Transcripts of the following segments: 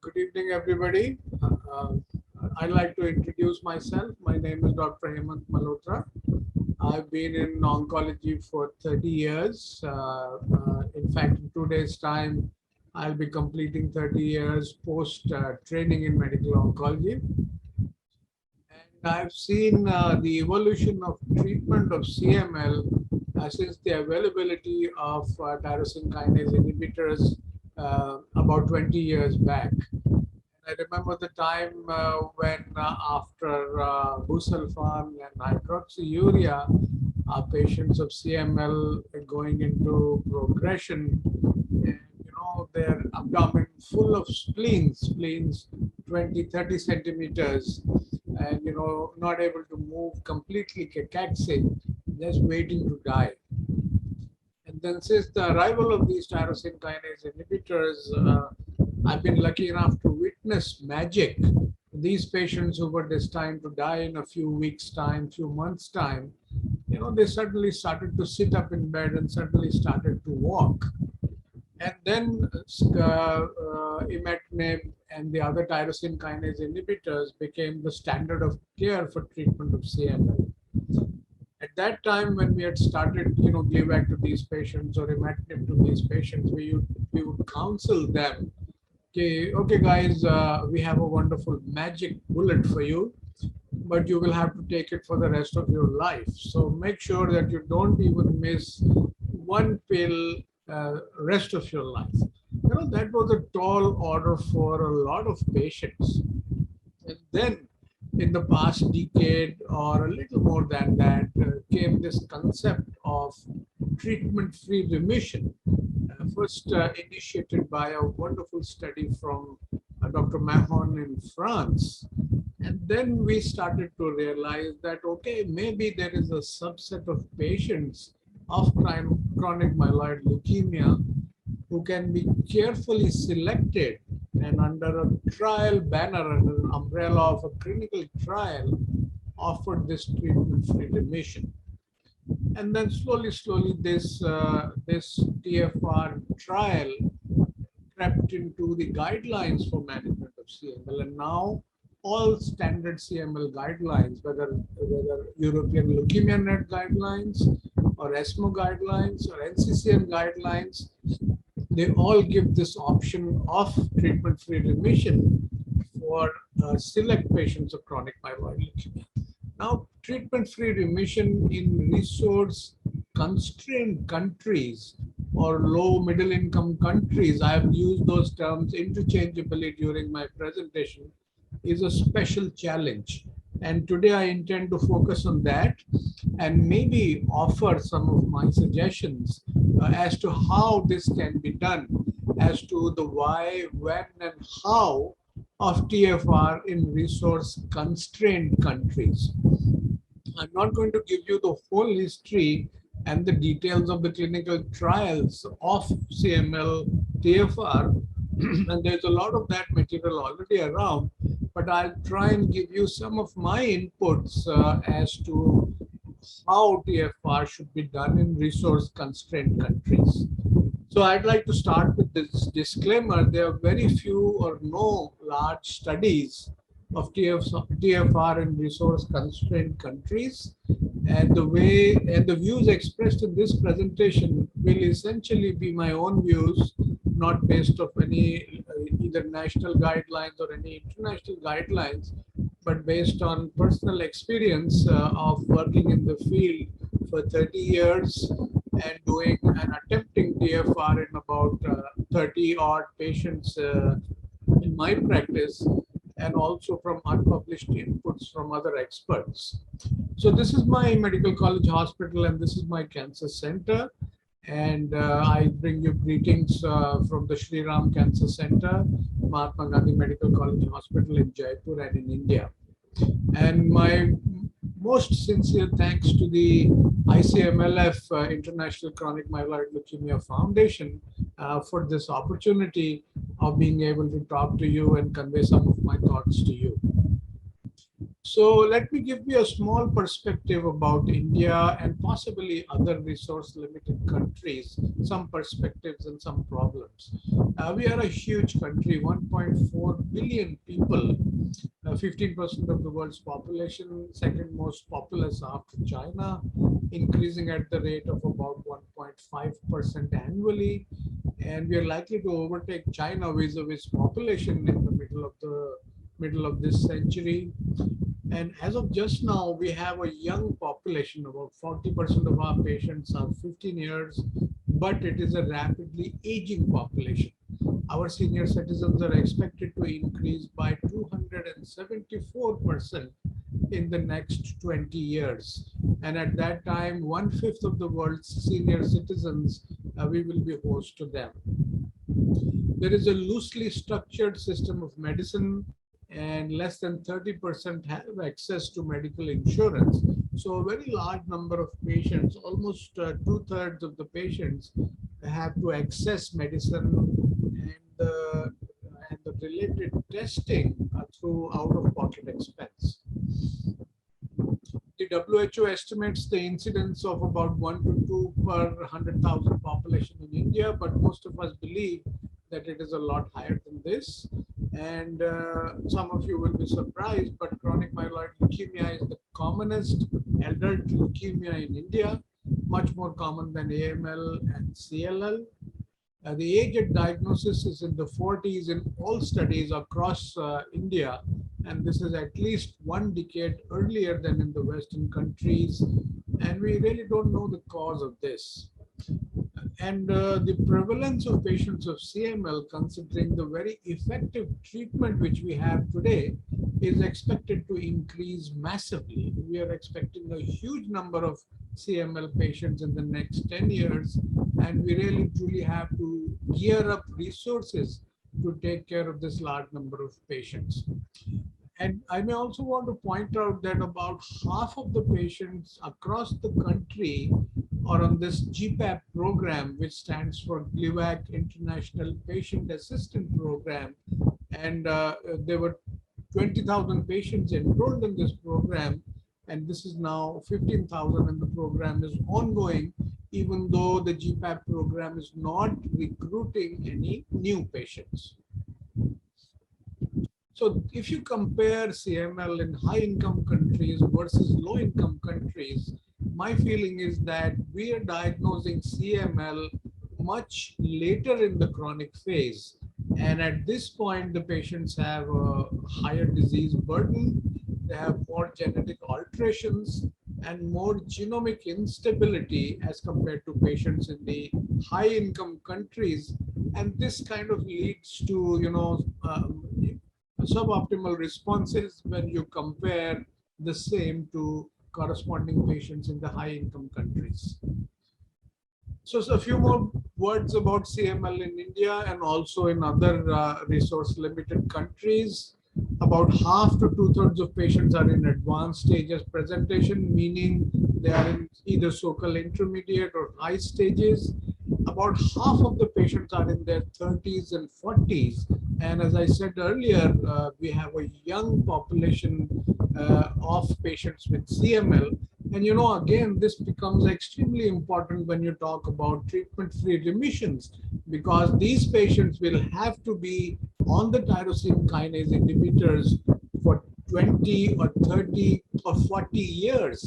Good evening, everybody. I'd like to introduce myself. My name is Dr. Hemant Malhotra. I've been in oncology for 30 years. In fact, in 2 days' time, I'll be completing 30 years post training in medical oncology. And I've seen the evolution of treatment of CML since the availability of tyrosine kinase inhibitors about 20 years back. I remember the time when after busulfan and hydroxyurea, patients of CML are going into progression, and their abdomen full of spleens 20, 30 centimeters, and not able to move, completely cacaxic, just waiting to die. And then since the arrival of these tyrosine kinase inhibitors, I've been lucky enough to witness magic. These patients who were destined to die in a few weeks' time, few months' time, they suddenly started to sit up in bed and suddenly started to walk. And then imatinib and the other tyrosine kinase inhibitors became the standard of care for treatment of CML. At that time, when we had started, Gleevec to these patients or imatinib to these patients, we would counsel them, okay, guys, we have a wonderful magic bullet for you, but you will have to take it for the rest of your life. So make sure that you don't even miss one pill rest of your life. That was a tall order for a lot of patients. And then in the past decade or a little more than that came this concept of treatment-free remission, first initiated by a wonderful study from Dr. Mahon in France. And then we started to realize that, okay, maybe there is a subset of patients of chronic myeloid leukemia who can be carefully selected and under a trial banner and an umbrella of a clinical trial offered this treatment-free remission. And then slowly, this TFR trial crept into the guidelines for management of CML. And now all standard CML guidelines, whether European Leukemia Net guidelines or ESMO guidelines or NCCN guidelines, they all give this option of treatment-free remission for select patients of chronic myeloid leukemia. Now, treatment-free remission in resource-constrained countries or low middle-income countries, I have used those terms interchangeably during my presentation, is a special challenge. And today I intend to focus on that and maybe offer some of my suggestions as to how this can be done, as to the why, when, and how of TFR in resource-constrained countries. I'm not going to give you the whole history and the details of the clinical trials of CML TFR, and there's a lot of that material already around, but I'll try and give you some of my inputs as to how TFR should be done in resource-constrained countries. So I'd like to start with this disclaimer. There are very few or no large studies of TFR in resource-constrained countries. And the views expressed in this presentation will essentially be my own views, not based on any either national guidelines or any international guidelines, but based on personal experience of working in the field for 30 years and doing and attempting TFR in about 30 odd patients in my practice, and also from unpublished inputs from other experts. So this is my medical college hospital and this is my cancer center. And I bring you greetings from the Shri Ram Cancer Center, Mahatma Gandhi Medical College Hospital in Jaipur and in India. And my most sincere thanks to the ICMLF International Chronic Myeloid Leukemia Foundation for this opportunity of being able to talk to you and convey some of my thoughts to you. So let me give you a small perspective about India and possibly other resource limited countries, some perspectives and some problems. We are a huge country, 1.4 billion people, 15% of the world's population, second most populous after China, increasing at the rate of about 1.5% annually. And we are likely to overtake China vis-a-vis population in the middle of this century. And as of just now, we have a young population. About 40% of our patients are 15 years, but it is a rapidly aging population. Our senior citizens are expected to increase by 274% in the next 20 years. And at that time, 1/5 of the world's senior citizens, we will be host to them. There is a loosely structured system of medicine, and less than 30% have access to medical insurance. So a very large number of patients, almost 2/3 of the patients, have to access medicine and the related testing through out-of-pocket expense. The WHO estimates the incidence of about 1 to 2 per 100,000 population in India, but most of us believe that it is a lot higher than this. And some of you will be surprised, but chronic myeloid leukemia is the commonest adult leukemia in India, much more common than AML and CLL. The age at diagnosis is in the 40s in all studies across India, and this is at least 1 decade earlier than in the Western countries, and we really don't know the cause of this. And the prevalence of patients of CML, considering the very effective treatment which we have today, is expected to increase massively. We are expecting a huge number of CML patients in the next 10 years, and we really truly have to gear up resources to take care of this large number of patients. And I may also want to point out that about half of the patients across the country are on this GPAP program, which stands for GLIVAC International Patient Assistance Program. And there were 20,000 patients enrolled in this program, and this is now 15,000, and the program is ongoing, even though the GPAP program is not recruiting any new patients. So if you compare CML in high-income countries versus low-income countries, my feeling is that we are diagnosing CML much later in the chronic phase. And at this point, the patients have a higher disease burden, they have more genetic alterations and more genomic instability as compared to patients in the high-income countries. And this kind of leads to, suboptimal responses when you compare the same to corresponding patients in the high income countries. So a few more words about CML in India and also in other resource limited countries. About half to 2/3 of patients are in advanced stages presentation, meaning they are in either so-called intermediate or high stages. About half of the patients are in their 30s and 40s. And as I said earlier, we have a young population of patients with CML. And again, this becomes extremely important when you talk about treatment-free remissions, because these patients will have to be on the tyrosine kinase inhibitors for 20 or 30 or 40 years.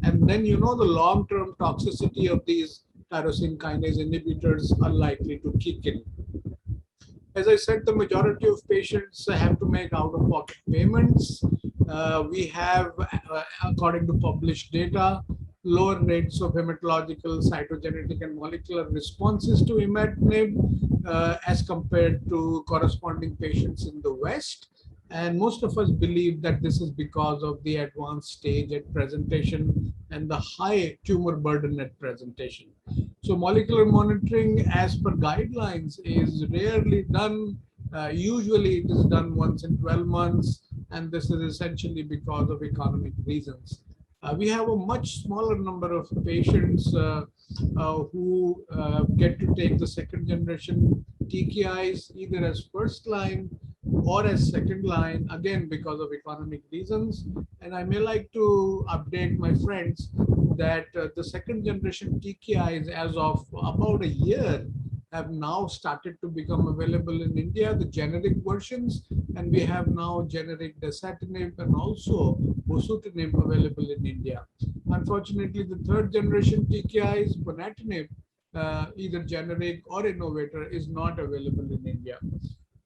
And then, the long-term toxicity of these tyrosine kinase inhibitors are likely to kick in. As I said, the majority of patients have to make out-of-pocket payments. We have, according to published data, lower rates of hematological, cytogenetic, and molecular responses to imatinib as compared to corresponding patients in the West. And most of us believe that this is because of the advanced stage at presentation and the high tumor burden at presentation. So molecular monitoring, as per guidelines, is rarely done. Usually it is done once in 12 months, and this is essentially because of economic reasons. We have a much smaller number of patients who get to take the second generation TKIs either as first line or as second line, again because of economic reasons. And I may like to update my friends that the second generation TKIs as of about a year have now started to become available in India, the generic versions, and we have now generic dasatinib and also bosutinib available in India. Unfortunately, the third generation TKIs, ponatinib, either generic or innovator, is not available in India.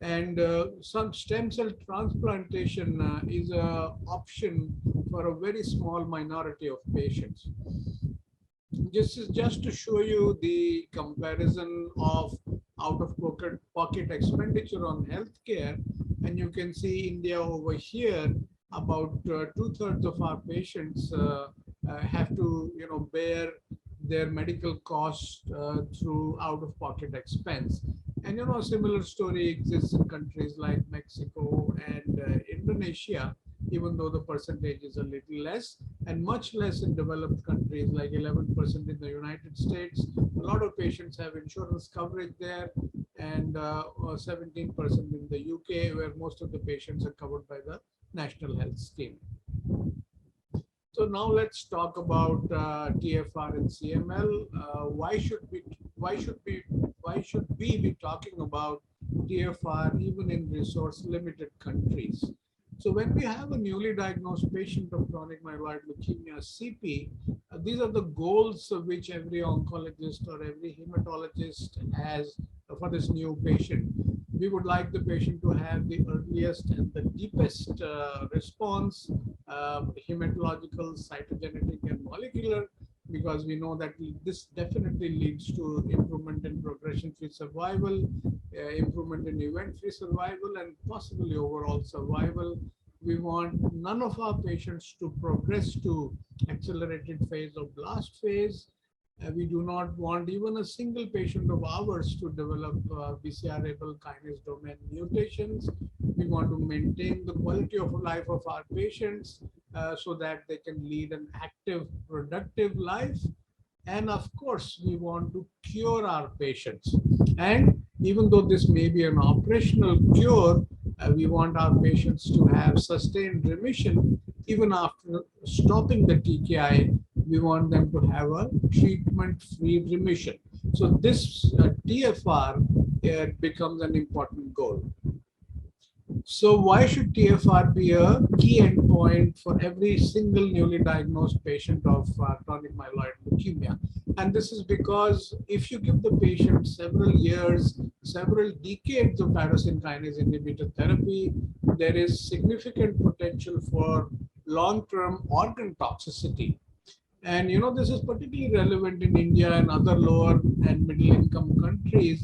And some stem cell transplantation is an option for a very small minority of patients. This is just to show you the comparison of out-of-pocket expenditure on healthcare. And you can see India over here, about two-thirds of our patients have to, bear their medical costs through out-of-pocket expense. And, a similar story exists in countries like Mexico and Indonesia, even though the percentage is a little less, and much less in developed countries like 11% in the United States. A lot of patients have insurance coverage there, and 17% in the UK, where most of the patients are covered by the National Health Scheme. So now let's talk about TFR and CML. Why should we be talking about TFR even in resource-limited countries? So when we have a newly diagnosed patient of chronic myeloid leukemia, CP, these are the goals which every oncologist or every hematologist has for this new patient. We would like the patient to have the earliest and the deepest response, hematological, cytogenetic, and molecular, because we know that this definitely leads to improvement in progression-free survival, improvement in event-free survival, and possibly overall survival. We want none of our patients to progress to accelerated phase or blast phase. We do not want even a single patient of ours to develop BCR-ABL kinase domain mutations. We want to maintain the quality of life of our patients so that they can lead an active, productive life. And of course, we want to cure our patients. And even though this may be an operational cure, we want our patients to have sustained remission. Even after stopping the TKI, we want them to have a treatment-free remission. So this TFR becomes an important goal. So why should TFR be a key endpoint for every single newly diagnosed patient of chronic myeloid leukemia? And this is because if you give the patient several years, several decades of tyrosine kinase inhibitor therapy, there is significant potential for long-term organ toxicity. And this is particularly relevant in India and other lower and middle income countries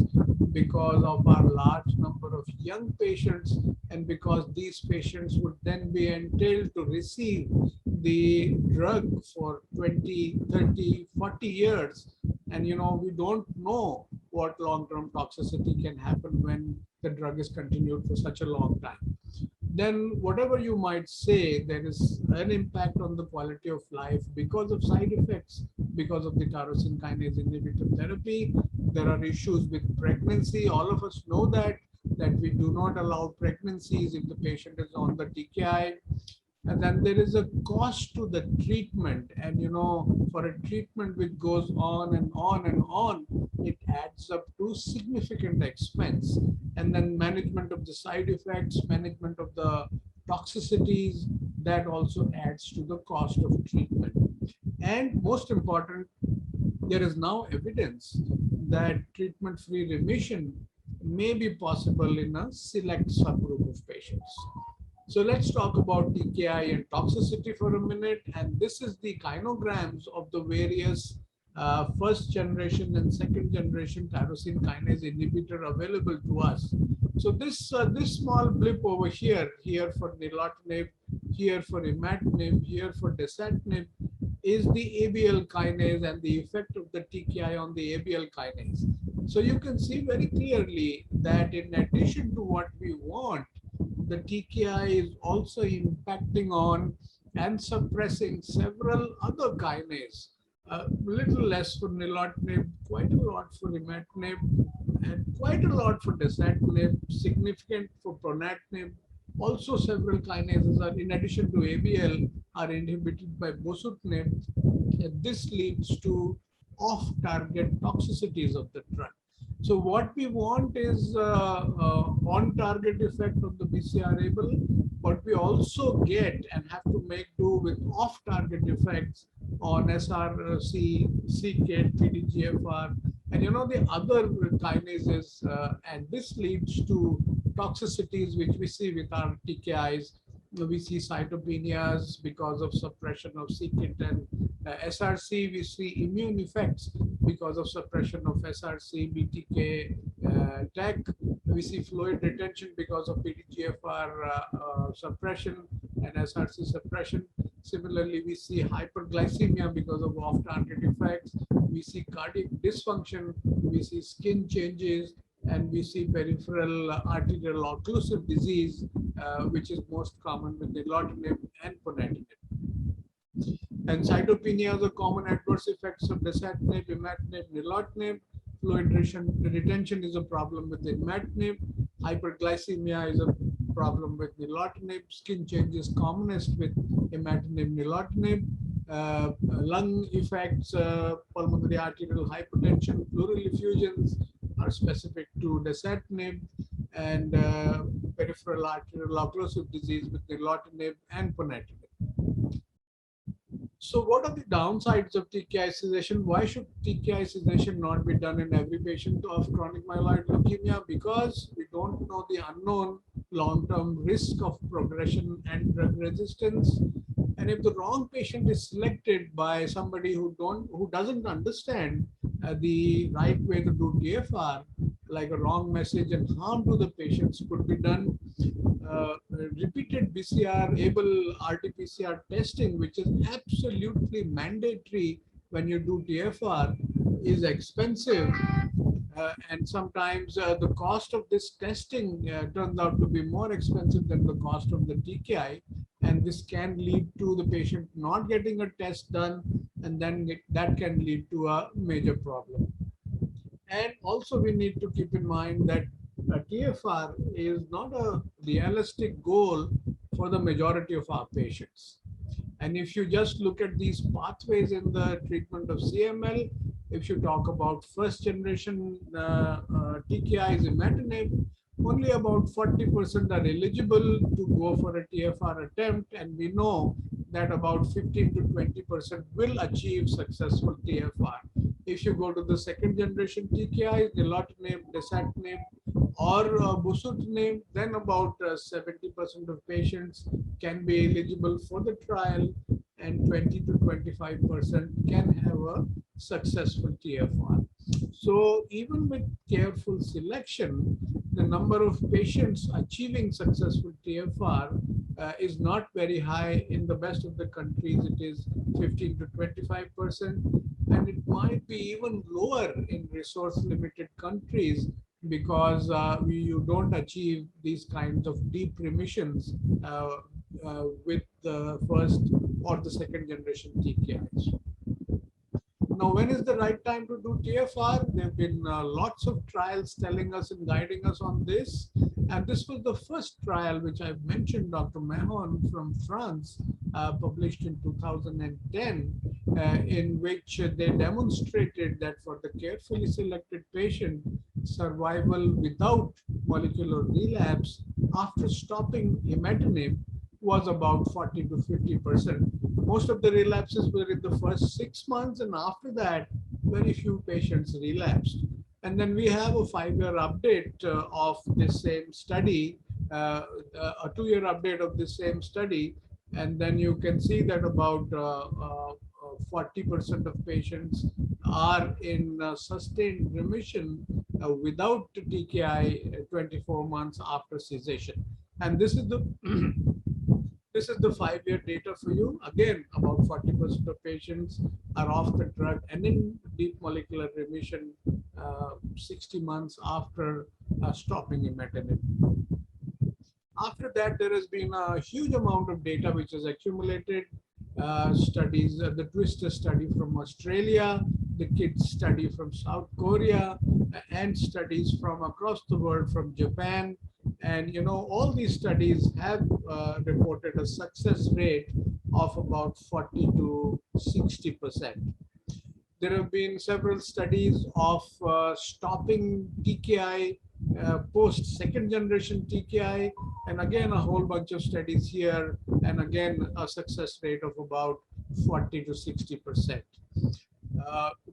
because of our large number of young patients, and because these patients would then be entailed to receive the drug for 20, 30, 40 years. And we don't know what long-term toxicity can happen when the drug is continued for such a long time. Then whatever you might say, there is an impact on the quality of life because of side effects, because of the tyrosine kinase inhibitor therapy. There are issues with pregnancy. All of us know that we do not allow pregnancies if the patient is on the TKI. And then there is a cost to the treatment. And, for a treatment which goes on and on and on, it adds up to significant expense. And then management of the side effects, management of the toxicities, that also adds to the cost of treatment. And most important, there is now evidence that treatment-free remission may be possible in a select subgroup of patients. So let's talk about TKI and toxicity for a minute. And this is the kinograms of the various first generation and second generation tyrosine kinase inhibitor available to us. So this small blip over here for nilotinib, here for imatinib, here for dasatinib, is the ABL kinase and the effect of the TKI on the ABL kinase. So you can see very clearly that in addition to what we want, the TKI is also impacting on and suppressing several other kinases. Little less for nilotinib, quite a lot for imatinib, and quite a lot for dasatinib, significant for ponatinib. Also, several kinases are, in addition to ABL, are inhibited by bosutinib. This leads to off-target toxicities of the drug. So what we want is on-target effect of the BCR-ABL, but we also get and have to make do with off-target effects on SRC, CKIT, PDGFR, and the other kinases, and this leads to toxicities which we see with our TKIs. We see cytopenias because of suppression of c-KIT and SRC. We see immune effects because of suppression of SRC, BTK, TEC. We see fluid retention because of PDGFR suppression and SRC suppression. Similarly, we see hyperglycemia because of off-target effects. We see cardiac dysfunction. We see skin changes, and we see peripheral arterial occlusive disease, which is most common with nilotinib and ponatinib. And cytopenias are common adverse effects of dasatinib, imatinib, nilotinib. Fluid retention is a problem with imatinib. Hyperglycemia is a problem with nilotinib. Skin changes commonest with imatinib, nilotinib. Lung effects, pulmonary arterial hypertension, pleural effusions are specific to dasatinib, and peripheral arterial occlusive disease with nilotinib and ponatinib. So what are the downsides of TKI cessation? Why should TKI cessation not be done in every patient of chronic myeloid leukemia? Because we don't know the unknown long-term risk of progression and drug resistance. And if the wrong patient is selected by somebody who doesn't understand the right way to do TFR, like a wrong message and harm to the patients could be done. Repeated BCR-ABL RT-PCR testing, which is absolutely mandatory when you do TFR, is expensive. And sometimes the cost of this testing turns out to be more expensive than the cost of the TKI. And this can lead to the patient not getting a test done, and then that can lead to a major problem. And also we need to keep in mind that TFR is not a realistic goal for the majority of our patients. And if you just look at these pathways in the treatment of CML, if you talk about first generation TKIs, imatinib, only about 40% are eligible to go for a TFR attempt, and we know that about 15 to 20% will achieve successful TFR. If you go to the second generation TKIs, nilotinib, dasatinib, or bosutinib, then about 70% of patients can be eligible for the trial, and 20 to 25% can have a successful TFR. So even with careful selection, the number of patients achieving successful TFR is not very high. In the best of the countries, it is 15 to 25%, and it might be even lower in resource-limited countries because you don't achieve these kinds of deep remissions with the first or the second generation TKIs. Now, when is the right time to do TFR? There have been lots of trials telling us and guiding us on this. And this was the first trial which I've mentioned, Dr. Mahon from France, published in 2010, in which they demonstrated that for the carefully selected patient, survival without molecular relapse after stopping imatinib was about 40 to 50%. Most of the relapses were in the first 6 months, and after that, very few patients relapsed. And then we have a 5-year update of this same study, a 2-year update of this same study. And then you can see that about 40% of patients are in sustained remission without TKI 24 months after cessation. And this is the this is the 5-year data for you. Again, about 40% of patients are off the drug and in deep molecular remission 60 months after stopping imatinib. After that, there has been a huge amount of data which is accumulated. Studies, the Twister study from Australia, the kids study from South Korea and studies from across the world, from Japan. And all these studies have reported a success rate of about 40 to 60%. There have been several studies of stopping TKI post second generation TKI, and again a whole bunch of studies here, and again a success rate of about 40 to 60%.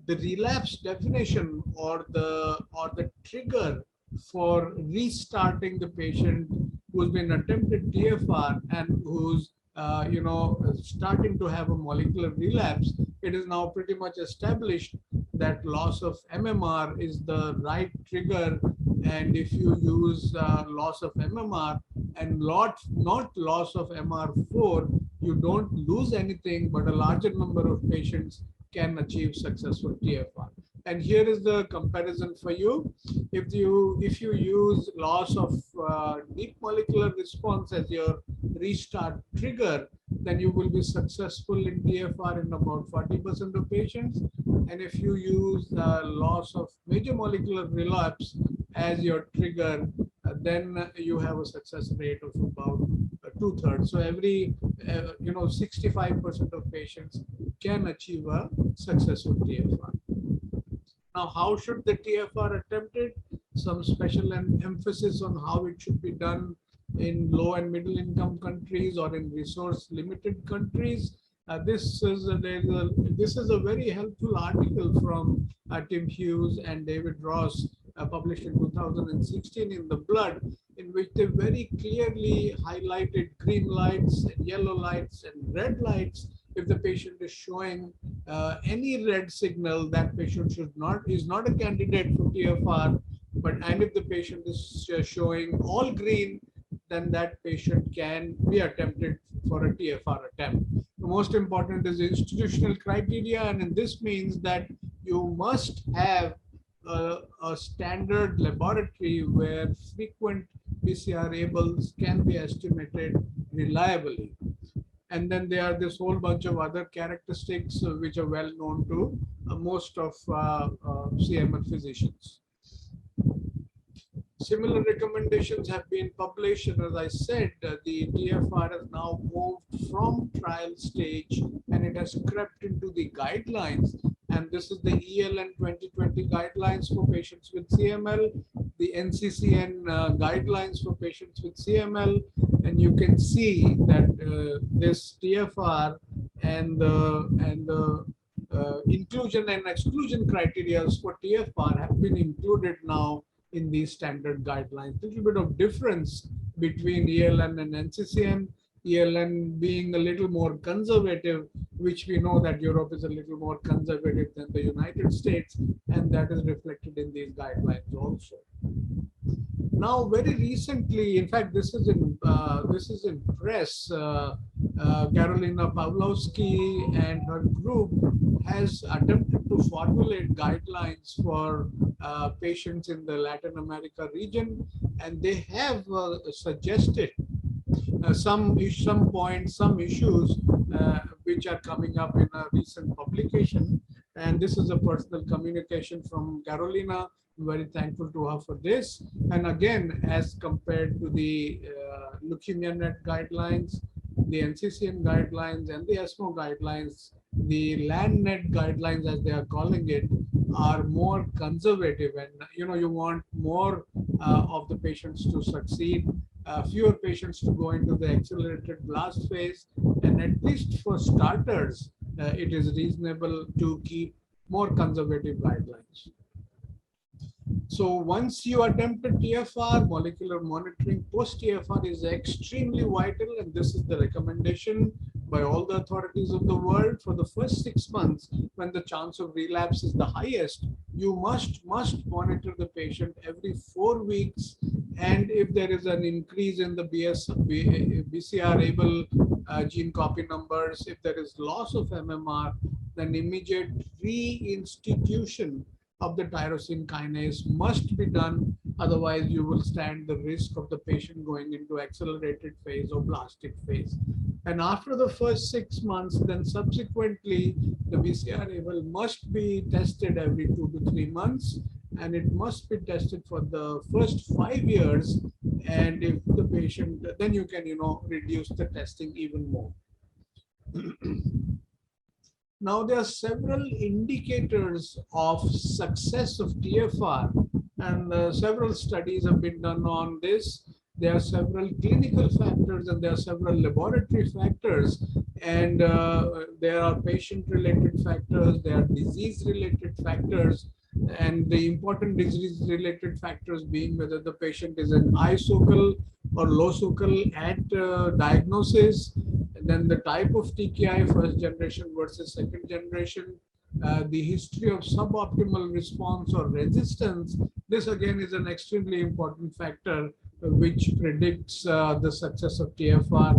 The relapse definition, or the trigger for restarting the patient who's been attempted TFR and who's starting to have a molecular relapse, it is now pretty much established that loss of MMR is the right trigger. And if you use loss of MMR and not loss of MR4, you don't lose anything, but a larger number of patients can achieve successful TFR. And here is the comparison for you. If you use loss of deep molecular response as your restart trigger, then you will be successful in TFR in about 40% of patients. And if you use loss of major molecular relapse as your trigger, then you have a success rate of about 2/3. So every 65% of patients can achieve a successful TFR. Now, how should the TFR attempted? Some special emphasis on how it should be done in low and middle income countries or in resource limited countries. This is a very helpful article from Tim Hughes and David Ross, published in 2016 in The Blood, in which they very clearly highlighted green lights and yellow lights and red lights. If the patient is showing any red signal, that patient is not a candidate for TFR. And if the patient is showing all green, then that patient can be attempted for a TFR attempt. The most important is institutional criteria, and this means that you must have a standard laboratory where frequent PCR labels can be estimated reliably. And then there are this whole bunch of other characteristics which are well known to most of CML physicians. Similar recommendations have been published, and as I said, the TFR has now moved from trial stage and it has crept into the guidelines. And this is the ELN 2020 guidelines for patients with CML, the NCCN guidelines for patients with CML, and you can see that this TFR and the inclusion and exclusion criteria for TFR have been included now in these standard guidelines. A little bit of difference between ELN and NCCN. ELN being a little more conservative, which we know that Europe is a little more conservative than the United States, and that is reflected in these guidelines also. Now, very recently, in fact, this is in press. Carolina Pawlowski and her group has attempted to formulate guidelines for patients in the Latin America region, and they have suggested some issues which are coming up in a recent publication. And this is a personal communication from Carolina. I'm very thankful to her for this. And again, as compared to the LeukemiaNet guidelines, the NCCN guidelines, and the ESMO guidelines, the LandNet guidelines, as they are calling it, are more conservative. And you want more of the patients to succeed, fewer patients to go into the accelerated blast phase, and at least for starters, it is reasonable to keep more conservative guidelines. So once you attempt a TFR, molecular monitoring post-TFR is extremely vital, and this is the recommendation by all the authorities of the world. For the first 6 months, when the chance of relapse is the highest, you must monitor the patient every 4 weeks. And if there is an increase in the BCR-able gene copy numbers, if there is loss of MMR, then immediate reinstitution of the tyrosine kinase must be done. Otherwise, you will stand the risk of the patient going into accelerated phase or blastic phase. And after the first 6 months, then subsequently the BCRA must be tested every 2 to 3 months, and it must be tested for the first 5 years. And if the patient, then you can, reduce the testing even more. Now, there are several indicators of success of TFR, and several studies have been done on this. There are several clinical factors and there are several laboratory factors, and there are patient-related factors, there are disease-related factors, and the important disease-related factors being whether the patient is an high focal or low focal at diagnosis, and then the type of TKI, first generation versus second generation, the history of suboptimal response or resistance. This again is an extremely important factor which predicts the success of TFR.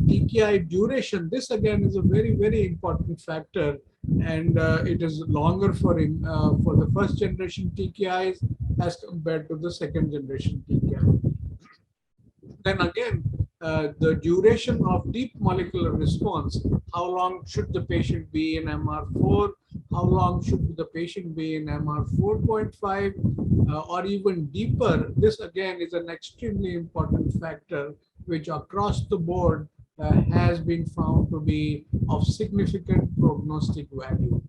TKI duration, this again is a very, very important factor, and it is longer for the first generation TKIs as compared to the second generation TKI. Then again, the duration of deep molecular response, how long should the patient be in MR4, how long should the patient be in MR 4.5, or even deeper. This again is an extremely important factor which across the board has been found to be of significant prognostic value.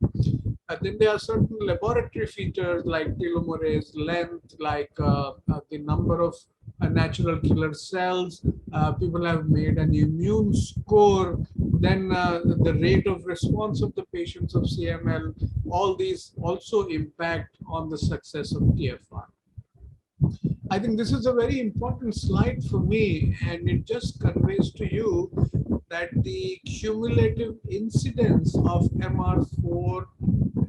Then there are certain laboratory features like telomerase length, like the number of natural killer cells. People have made an immune score. Then the rate of response of the patients of CML. All these also impact on the success of TFR. I think this is a very important slide for me, and it just conveys to you that the cumulative incidence of MR4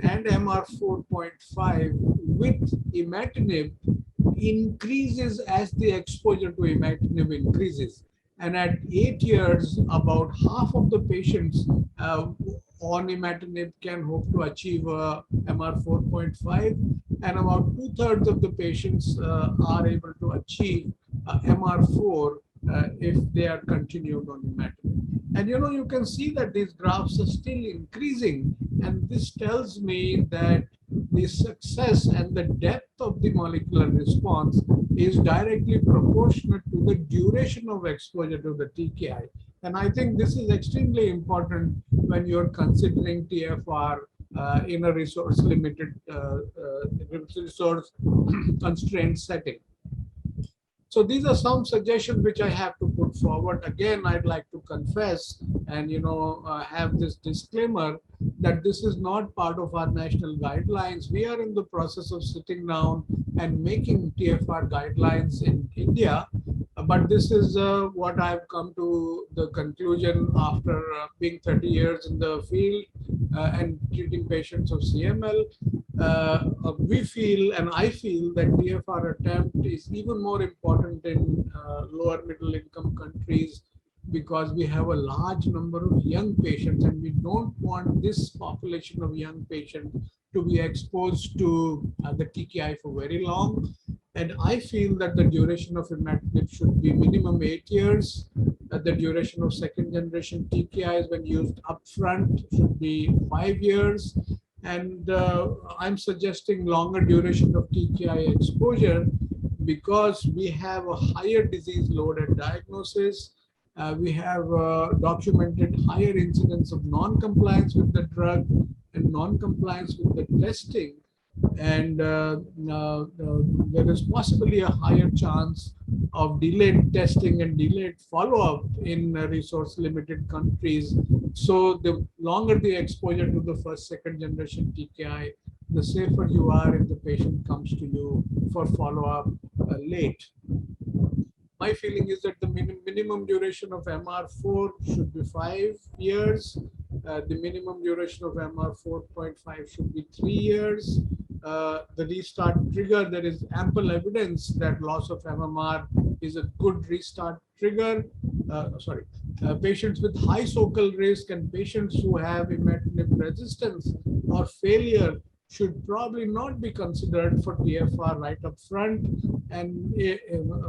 and MR 4.5 with imatinib increases as the exposure to imatinib increases. And at 8 years, about half of the patients on imatinib can hope to achieve MR 4.5, and about 2/3 of the patients are able to achieve MR4 if they are continued on imatinib. And you can see that these graphs are still increasing, and this tells me that the success and the depth of the molecular response is directly proportionate to the duration of exposure to the TKI. And I think this is extremely important when you're considering TFR in a resource limited, resource constrained setting. So these are some suggestions which I have to put forward. Again, I'd like to confess and have this disclaimer that this is not part of our national guidelines. We are in the process of sitting down and making TFR guidelines in India. But this is what I've come to the conclusion after being 30 years in the field and treating patients of CML. We feel, and I feel, that TFR attempt is even more important in lower middle income countries because we have a large number of young patients, and we don't want this population of young patients to be exposed to the TKI for very long. And I feel that the duration of imatinib should be minimum 8 years. The duration of second generation TKIs when used upfront should be 5 years. And I'm suggesting longer duration of TKI exposure because we have a higher disease load at diagnosis. We have documented higher incidence of non-compliance with the drug and non-compliance with the testing. And there is possibly a higher chance of delayed testing and delayed follow-up in resource-limited countries. So the longer the exposure to the first, second generation TKI, the safer you are if the patient comes to you for follow-up late. My feeling is that the minimum duration of MR4 should be 5 years. The minimum duration of MR 4.5 should be 3 years. The restart trigger, there is ample evidence that loss of MMR is a good restart trigger. Patients with high focal risk and patients who have imatinib resistance or failure should probably not be considered for TFR right up front. And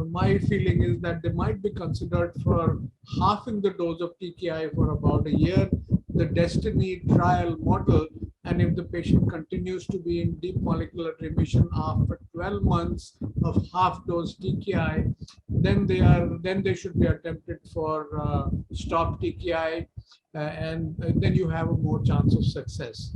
my feeling is that they might be considered for halving the dose of TKI for about a year, the Destiny trial model. And if the patient continues to be in deep molecular remission after 12 months of half dose TKI, then they should be attempted for stop TKI, and then you have a more chance of success.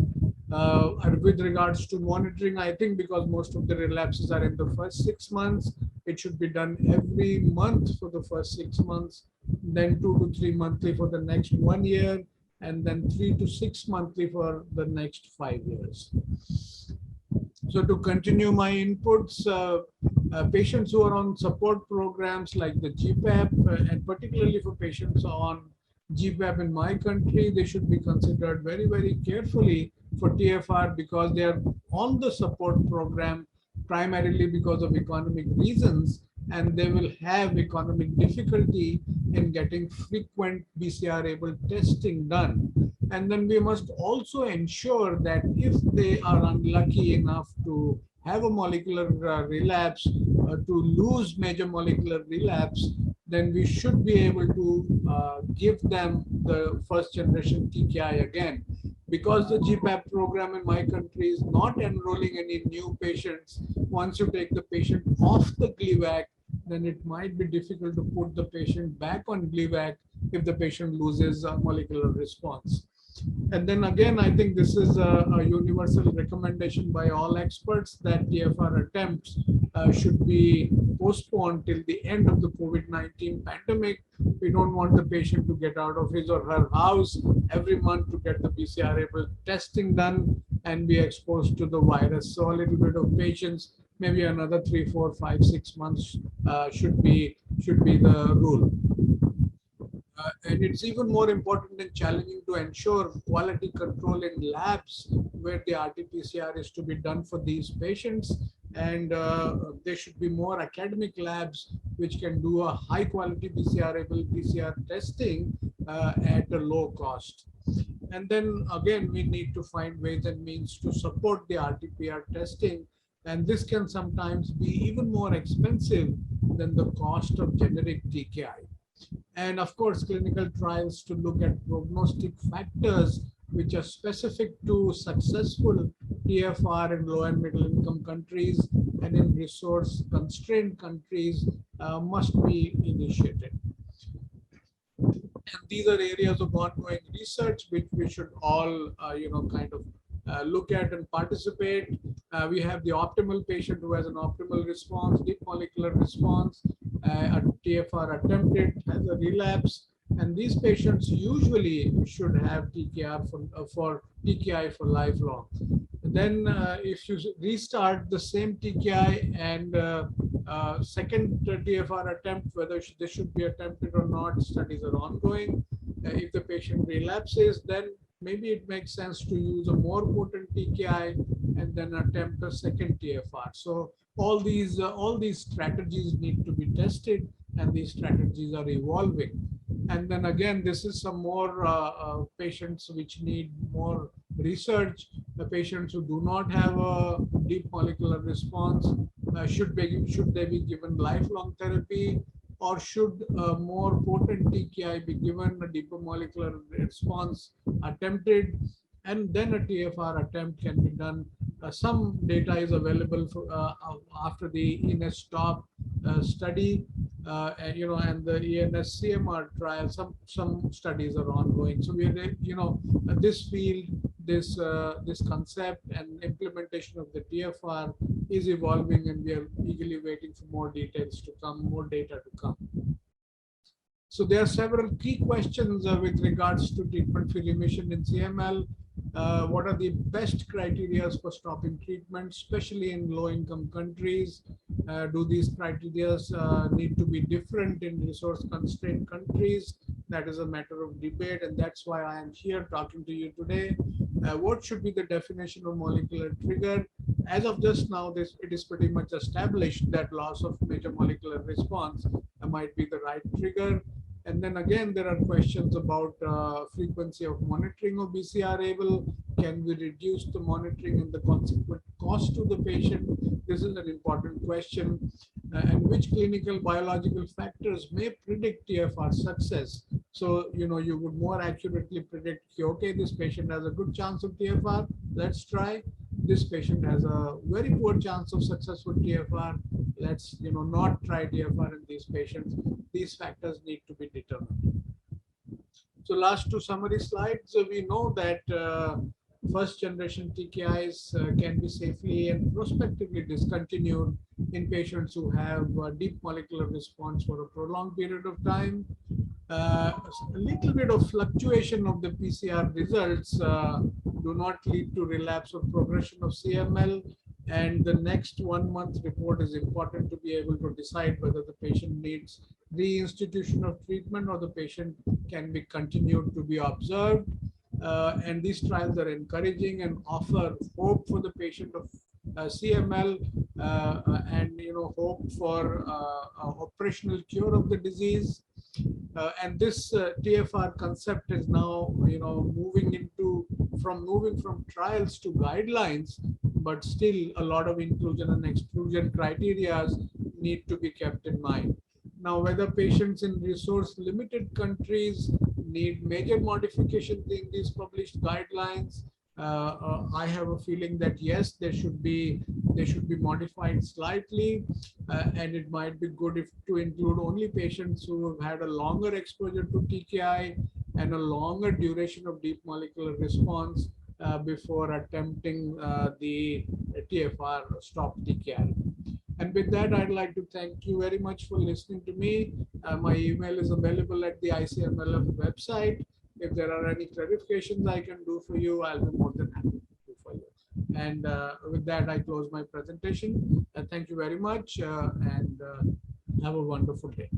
And with regards to monitoring, I think because most of the relapses are in the first 6 months, it should be done every month for the first 6 months, then 2 to 3 monthly for the next 1 year, and then 3 to 6 monthly for the next 5 years. So to continue my inputs, patients who are on support programs like the GPAP, and particularly for patients on GPAP in my country, they should be considered very, very carefully for TFR because they are on the support program primarily because of economic reasons, and they will have economic difficulty in getting frequent BCR-able testing done. And then we must also ensure that if they are unlucky enough to have a molecular relapse, to lose major molecular relapse, then we should be able to give them the first generation TKI again. Because the GPAP program in my country is not enrolling any new patients, once you take the patient off the Gleevec, then it might be difficult to put the patient back on Gleevec if the patient loses a molecular response. And then again, I think this is a universal recommendation by all experts that TFR attempts should be postponed till the end of the COVID-19 pandemic. We don't want the patient to get out of his or her house every month to get the PCR-able testing done and be exposed to the virus. So a little bit of patience, maybe another 3, 4, 5, 6 months should be the rule. And it's even more important and challenging to ensure quality control in labs where the RT-PCR is to be done for these patients. And there should be more academic labs which can do a high quality PCR-able PCR testing at a low cost. And then again, we need to find ways and means to support the RT-PCR testing. And this can sometimes be even more expensive than the cost of generic TKI. And of course, clinical trials to look at prognostic factors which are specific to successful TFR in low and middle income countries and in resource constrained countries must be initiated. And these are areas of ongoing research which we should all, look at and participate. We have the optimal patient who has an optimal response, deep molecular response, a TFR attempted, has a relapse, and these patients usually should have TKR for TKI for lifelong. Then if you restart the same TKI and second TFR attempt, whether this should be attempted or not, studies are ongoing. If the patient relapses, then maybe it makes sense to use a more potent TKI and then attempt a second TFR. So all these strategies need to be tested, and these strategies are evolving. And then again, this is some more patients which need more research. The patients who do not have a deep molecular response, should they be given lifelong therapy, or should a more potent TKI be given, a deeper molecular response attempted, and then a TFR attempt can be done. Some data is available for, after the ENS-STOP study, and the ENS-CMR trial. Some studies are ongoing. So we are, this field, this concept and implementation of the TFR is evolving, and we are eagerly waiting for more details to come, more data to come. So there are several key questions with regards to treatment-free remission in CML. What are the best criteria for stopping treatment, especially in low-income countries? Do these criteria need to be different in resource-constrained countries? That is a matter of debate, and that's why I am here talking to you today. What should be the definition of molecular trigger? As of just now, it is pretty much established that loss of major molecular response might be the right trigger. And then again, there are questions about frequency of monitoring of BCR-ABL. Can we reduce the monitoring and the consequent cost to the patient? This is an important question. And which clinical biological factors may predict TFR success? So, you would more accurately predict, okay, this patient has a good chance of TFR. Let's try. This patient has a very poor chance of successful TFR. Let's, not try TFR in these patients. These factors need to be determined. So last two summary slides, we know that first generation TKIs can be safely and prospectively discontinued in patients who have deep molecular response for a prolonged period of time. A little bit of fluctuation of the PCR results do not lead to relapse or progression of CML. And the next 1 month report is important to be able to decide whether the patient needs reinstitution of treatment or the patient can be continued to be observed. And these trials are encouraging and offer hope for the patient of CML and hope for operational cure of the disease. And this TFR concept is now moving from trials to guidelines, but still a lot of inclusion and exclusion criteria need to be kept in mind. Now, whether patients in resource limited countries need major modifications in these published guidelines, I have a feeling that yes, they should be modified slightly, and it might be good if to include only patients who have had a longer exposure to TKI and a longer duration of deep molecular response before attempting the TFR stop TKI. And with that, I'd like to thank you very much for listening to me. My email is available at the ICMLF website. If there are any clarifications I can do for you, I'll be more than happy to do for you. And with that, I close my presentation. Thank you very much and have a wonderful day.